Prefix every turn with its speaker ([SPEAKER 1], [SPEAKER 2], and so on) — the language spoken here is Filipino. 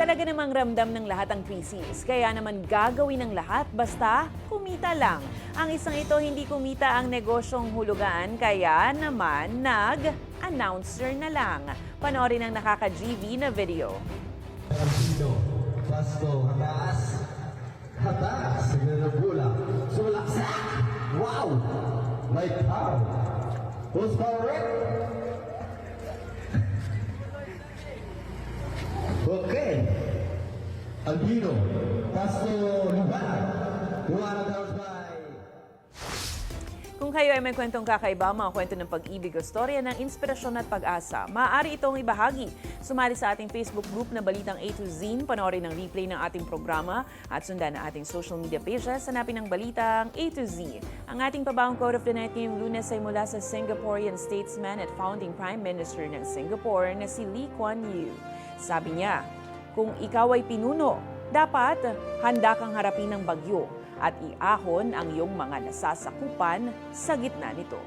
[SPEAKER 1] Talaga namang ramdam ng lahat ang krisis, kaya naman gagawin ng lahat basta kumita lang. Ang isang ito hindi kumita ang negosyong hulugan, kaya naman nag-announcer na lang. Panoorin ang nakaka-GV na video.
[SPEAKER 2] Pasto, hataas. Hataas. Siguro bola. Sulaksa. Wow! Like how? Who's correct? Okay. Albino. Pasto, Luban. $200 by...
[SPEAKER 1] Kung kayo ay may kwentong kakaiba, mga kwento ng pag-ibig o storya ng inspirasyon at pag-asa, maaari itong ibahagi. Sumali sa ating Facebook group na Balitang A to Z, panoorin ang replay ng ating programa at sundan ang ating social media pages, hanapin ang Balitang A to Z. Ang ating pabawang quote of the night ngayong Lunes ay mula sa Singaporean statesman at founding Prime Minister ng Singapore na si Lee Kuan Yew. Sabi niya, kung ikaw ay pinuno, dapat handa kang harapin ng bagyo at iahon ang iyong mga nasasakupan sa gitna nito.